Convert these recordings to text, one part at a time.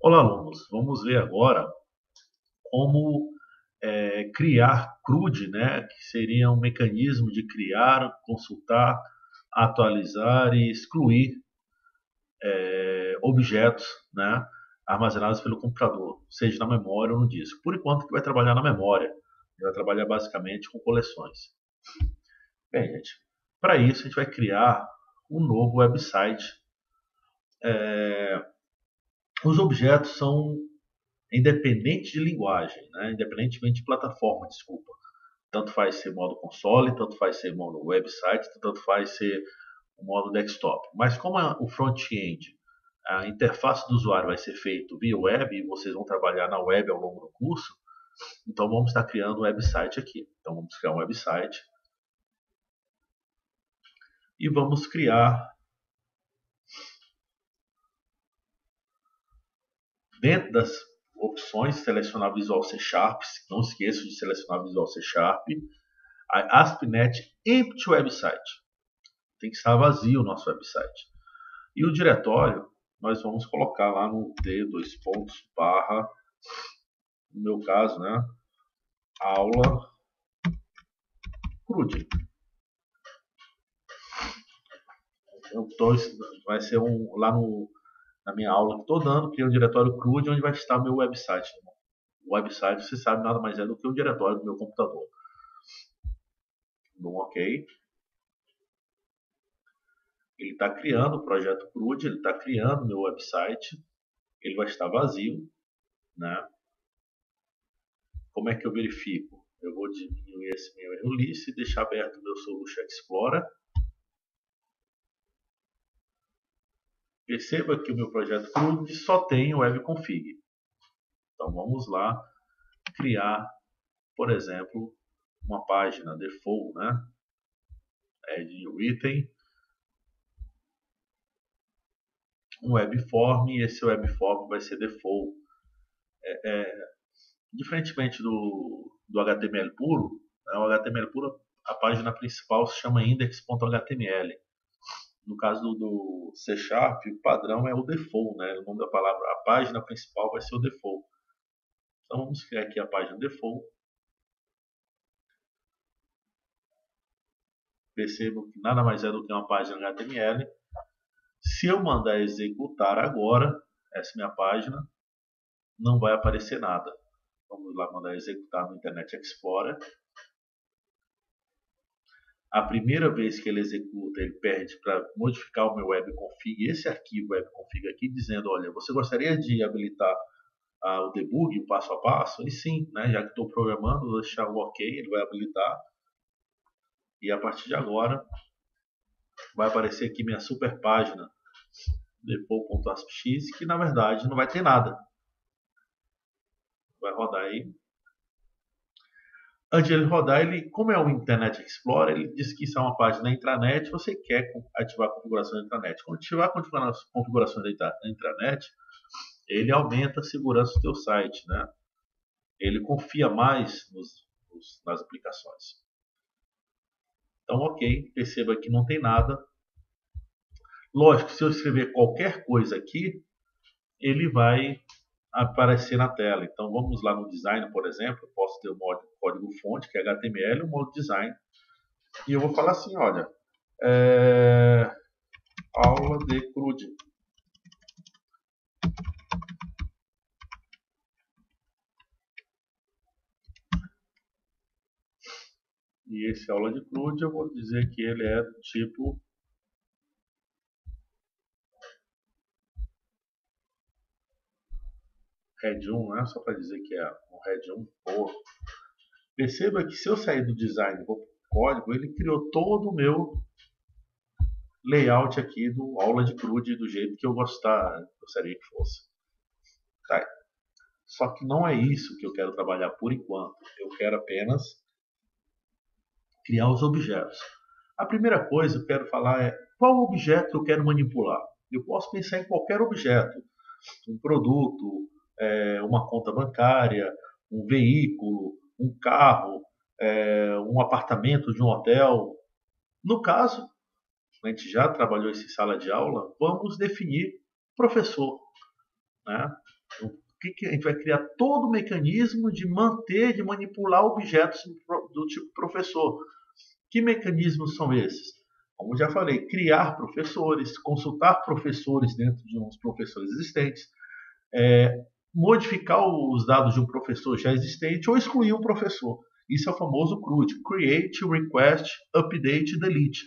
Olá, alunos. Vamos ver agora como criar CRUD, né? Que seria um mecanismo de criar, consultar, atualizar e excluir objetos, né? Armazenados pelo computador, seja na memória ou no disco. Por enquanto, que vai trabalhar na memória. Vai trabalhar basicamente com coleções. Bem, gente, para isso a gente vai criar um novo website. Os objetos são independentes de linguagem, né? Independentemente de plataforma, desculpa. Tanto faz ser modo console, tanto faz ser modo website, tanto faz ser o modo desktop. Mas como o front-end, a interface do usuário vai ser feito via web e vocês vão trabalhar na web ao longo do curso, então vamos estar criando um website aqui. Então vamos criar um website e vamos criar dentro das opções selecionar Visual C Sharp, não esqueça de selecionar Visual C Sharp, a ASP.NET Empty Website. Tem que estar vazio o nosso website. E o diretório, nós vamos colocar lá no d dois pontos barra, no meu caso, né, aula CRUD. Então, vai ser lá na minha aula que estou dando, que é o diretório CRUD, onde vai estar meu website. O website, você sabe, nada mais é do que o diretório do meu computador. Bom, ok. Ele está criando o projeto CRUD, ele está criando meu website, ele vai estar vazio, né? Como é que eu verifico? Eu vou diminuir esse meu Ulysses e deixar aberto o meu Solution Explorer. Perceba que o meu projeto CRUD só tem o webconfig. Então vamos lá criar, por exemplo, uma página default, né? Add new item, um webform, e esse webform vai ser default. Diferentemente do HTML puro, né? O HTML puro, a página principal se chama index.html. No caso do C Sharp, o padrão é o default, né? O nome da palavra, a página principal vai ser o default. Então vamos criar aqui a página default. Percebam que nada mais é do que uma página HTML. Se eu mandar executar agora essa minha página, não vai aparecer nada. Vamos lá mandar executar no Internet Explorer. A primeira vez que ele executa, ele pede para modificar o meu webconfig, esse arquivo webconfig aqui, dizendo, olha, você gostaria de habilitar o debug, o passo a passo? E sim, né, já que estou programando, vou deixar o ok, ele vai habilitar. E a partir de agora, vai aparecer aqui minha super página, default.aspx, que na verdade não vai ter nada. Vai rodar aí. Antes de ele rodar, como é o Internet Explorer, ele diz que isso é uma página da intranet, você quer ativar a configuração da intranet. Quando ativar a configuração da intranet, ele aumenta a segurança do teu site, né? Ele confia mais nas aplicações. Então, ok, perceba que não tem nada. Lógico, se eu escrever qualquer coisa aqui, ele vai aparecer na tela. Então, vamos lá no design, por exemplo, eu posso ter o modo código fonte, que é HTML, e o modo design. E eu vou falar assim, olha, aula de CRUD. E esse aula de CRUD eu vou dizer que ele é do tipo Red 1, né? Só para dizer que é um Red 1. Pô. Perceba que se eu sair do design e vou para o código, ele criou todo o meu layout aqui do aula de CRUD do jeito que eu gostaria que fosse. Tá. Só que não é isso que eu quero trabalhar por enquanto. Eu quero apenas criar os objetos. A primeira coisa que eu quero falar é qual objeto eu quero manipular. Eu posso pensar em qualquer objeto. Um produto, uma conta bancária, um veículo, um carro, um apartamento de um hotel. No caso, a gente já trabalhou isso em sala de aula, vamos definir professor, né? a gente vai criar todo o mecanismo de manter, de manipular objetos do tipo professor. Que mecanismos são esses? Como já falei, criar professores, consultar professores dentro de uns professores existentes, modificar os dados de um professor já existente ou excluir um professor. Isso é o famoso CRUD, Create, Request, Update e Delete,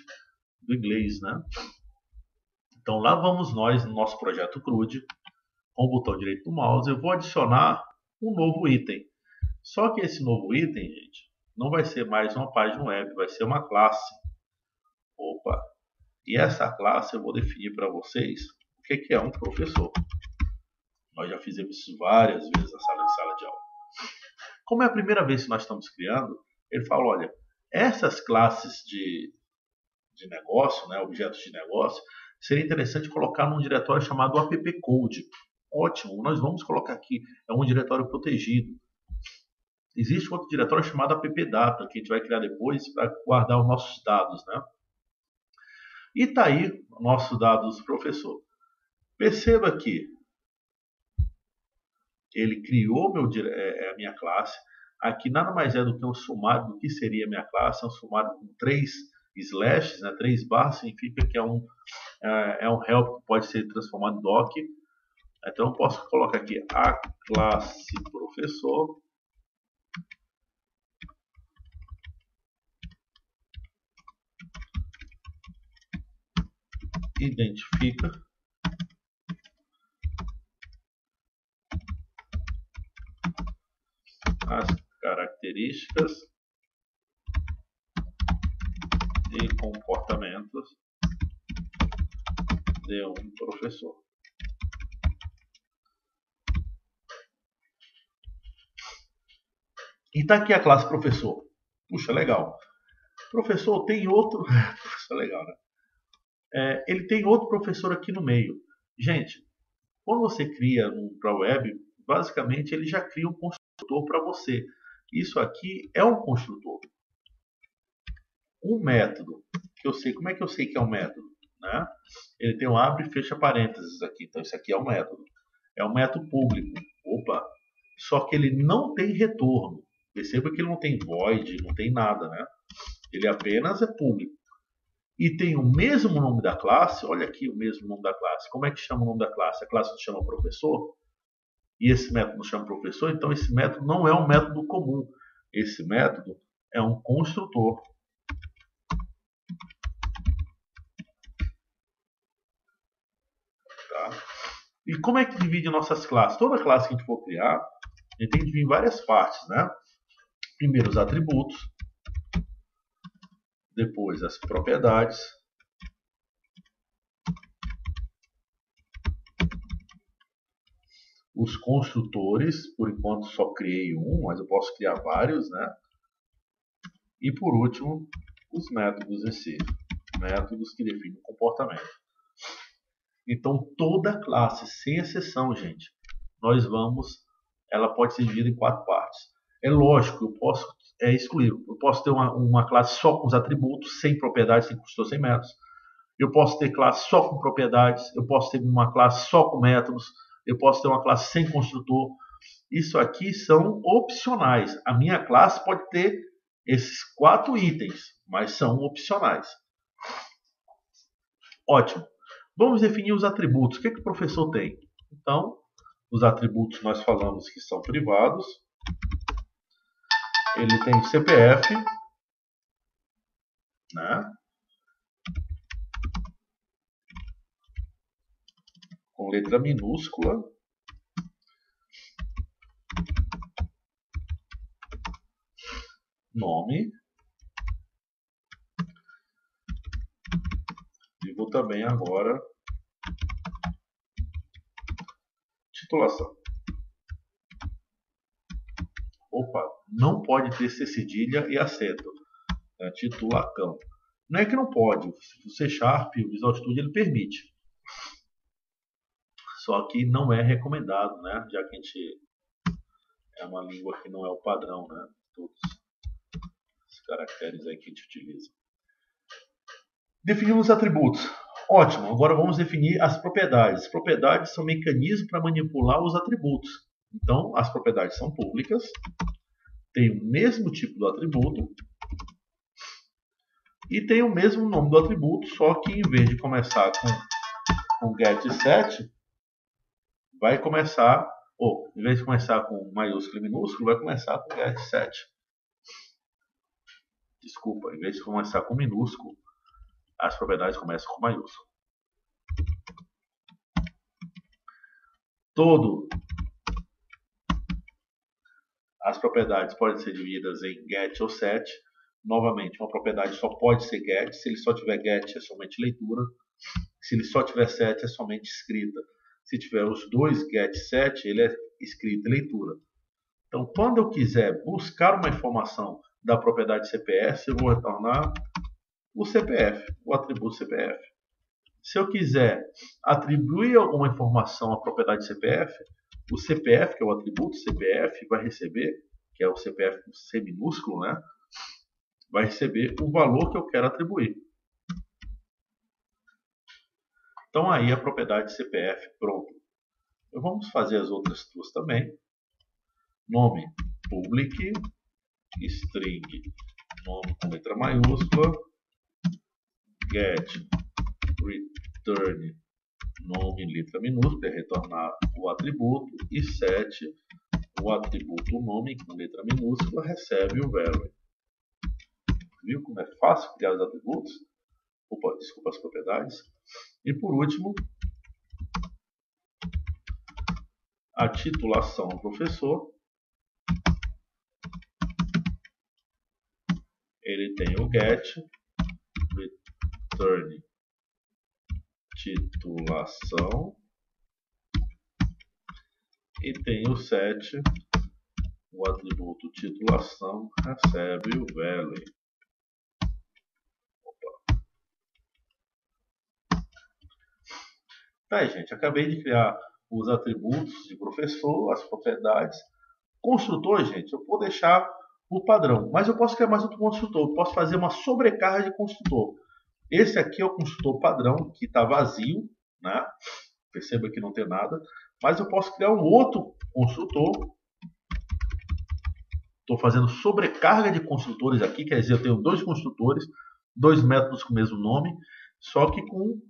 do inglês, né? Então lá vamos nós no nosso projeto CRUD, com o botão direito do mouse, eu vou adicionar um novo item. Só que esse novo item, gente, não vai ser mais uma página web, vai ser uma classe. Opa! E essa classe eu vou definir para vocês o que é um professor. Nós já fizemos isso várias vezes na sala de aula. Como é a primeira vez que nós estamos criando, ele fala, olha, essas classes de negócio, né, objetos de negócio, seria interessante colocar num diretório chamado appcode. Ótimo, nós vamos colocar aqui, é um diretório protegido. Existe outro diretório chamado appdata, que a gente vai criar depois para guardar os nossos dados, né? E está aí o nosso dados do professor. Perceba que ele criou a minha classe. Aqui nada mais é do que um sumário do que seria a minha classe. É um sumário com 3 slashes, né, 3 barras, significa que é um help que pode ser transformado em doc. Então eu posso colocar aqui a classe professor. Identifica as características e comportamentos de um professor. E está aqui a classe professor. Puxa, legal. Professor tem outro... Puxa, legal, né? Ele tem outro professor aqui no meio. Gente, quando você cria para web, basicamente ele já cria um construtor para você. Isso aqui é um construtor. Um método. Que eu sei. Como é que eu sei que é um método? Né? Ele tem um abre e fecha parênteses aqui. Então isso aqui é um método. É um método público. Opa! Só que ele não tem retorno. Perceba que ele não tem void, não tem nada, né? Ele apenas é público. E tem o mesmo nome da classe, olha aqui o mesmo nome da classe. Como é que chama o nome da classe? A classe se chama professor, e esse método não chama professor, então esse método não é um método comum. Esse método é um construtor. Tá? E como é que divide nossas classes? Toda classe que a gente for criar, a gente tem que dividir em várias partes, né? Primeiro os atributos, depois as propriedades, os construtores, por enquanto só criei um, mas eu posso criar vários, né? E por último, os métodos em si, métodos que definem o comportamento. Então toda classe, sem exceção, gente, ela pode ser dividida em 4 partes. É lógico, eu posso excluir. Eu posso ter uma classe só com os atributos, sem propriedades, sem construtor, sem métodos. Eu posso ter classe só com propriedades. Eu posso ter uma classe só com métodos. Eu posso ter uma classe sem construtor. Isso aqui são opcionais. A minha classe pode ter esses 4 itens, mas são opcionais. Ótimo. Vamos definir os atributos. O que o professor tem? Então, os atributos nós falamos que são privados. Ele tem CPF, né? Com letra minúscula. Nome. E vou também agora titulação. Opa, não pode ter C cedilha e acento. Titulacão. Não é que não pode. O C Sharp, o Visual Studio, ele permite. Só que não é recomendado, né? Já que a gente é uma língua que não é o padrão, né? Todos os caracteres aí que a gente utiliza. Definimos os atributos. Ótimo, agora vamos definir as propriedades. As propriedades são mecanismos para manipular os atributos. Então, as propriedades são públicas, tem o mesmo tipo do atributo e tem o mesmo nome do atributo, só que em vez de começar com get7, vai começar, ou em vez de começar com maiúsculo e minúsculo, vai começar com get7. Desculpa, em vez de começar com minúsculo, as propriedades começam com maiúsculo. As propriedades podem ser divididas em get ou set. Novamente, uma propriedade só pode ser get. Se ele só tiver get, é somente leitura. Se ele só tiver set, é somente escrita. Se tiver os dois get e set, ele é escrita e leitura. Então, quando eu quiser buscar uma informação da propriedade CPF, eu vou retornar o CPF, o atributo CPF. Se eu quiser atribuir alguma informação à propriedade CPF, o CPF, que é o atributo CPF, vai receber, que é o CPF com C minúsculo, né? Vai receber o valor que eu quero atribuir. Então aí a propriedade CPF pronto. Então, vamos fazer as outras duas também. Nome public, string, nome com letra maiúscula, get, return, nome letra minúscula, é retornar o atributo, e set, o atributo nome com letra minúscula, recebe o value. Viu como é fácil criar os atributos? Opa, desculpa, as propriedades. E por último, a titulação do professor. Ele tem o get, return, titulação, e tem o set, o atributo titulação recebe o value. Opa. Tá, gente, acabei de criar os atributos de professor, as propriedades. Construtor, gente, eu vou deixar o padrão, mas eu posso criar mais outro construtor, eu posso fazer uma sobrecarga de construtor. Esse aqui é o construtor padrão, que está vazio, né? Perceba que não tem nada, mas eu posso criar um outro construtor. Estou fazendo sobrecarga de construtores aqui, quer dizer, eu tenho dois construtores, dois métodos com o mesmo nome, só que com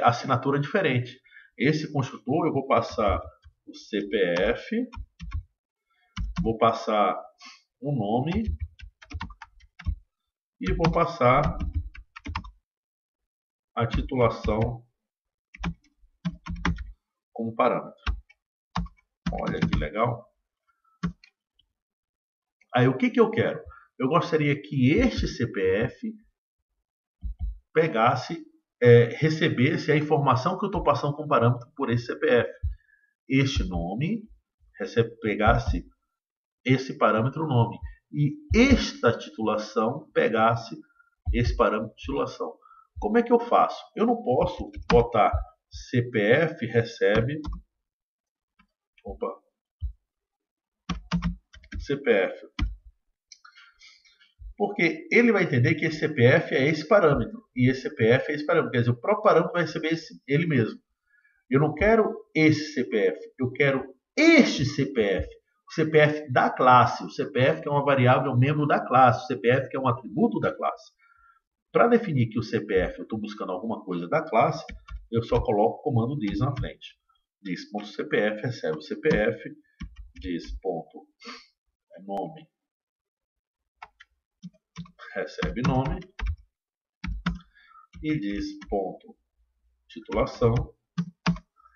assinatura diferente. Esse construtor eu vou passar o CPF, vou passar o nome e vou passar a titulação como parâmetro. Olha que legal. Aí o que eu quero? Eu gostaria que este CPF pegasse, recebesse a informação que eu estou passando como parâmetro por esse CPF. Este nome pegasse esse parâmetro nome. E esta titulação pegasse esse parâmetro de titulação. Como é que eu faço? Eu não posso botar CPF recebe CPF, porque ele vai entender que esse CPF é esse parâmetro e esse CPF é esse parâmetro, quer dizer, o próprio parâmetro vai receber ele mesmo. Eu não quero esse CPF, eu quero este CPF, o CPF da classe, o CPF que é uma variável membro da classe, o CPF que é um atributo da classe. Para definir que o CPF eu estou buscando alguma coisa da classe, eu só coloco o comando this na frente. This.cpf recebe o CPF, this.nome recebe nome e this.titulação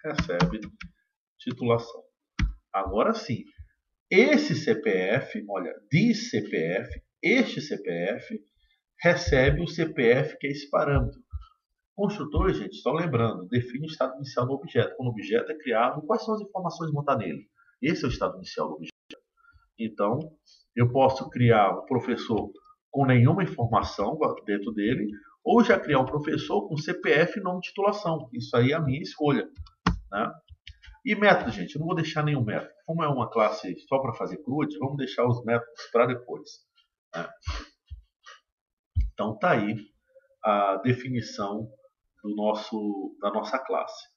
recebe titulação. Agora sim, esse CPF, olha, this CPF, este CPF recebe o CPF que é esse parâmetro. Construtor, gente, só lembrando, define o estado inicial do objeto. Quando o objeto é criado, quais são as informações que vão estar nele? Esse é o estado inicial do objeto. Então, eu posso criar um professor com nenhuma informação dentro dele, ou já criar um professor com CPF e nome de titulação. Isso aí é a minha escolha, né? E método, gente, eu não vou deixar nenhum método. Como é uma classe só para fazer CRUD, vamos deixar os métodos para depois, né? Então, tá aí a definição da nossa classe.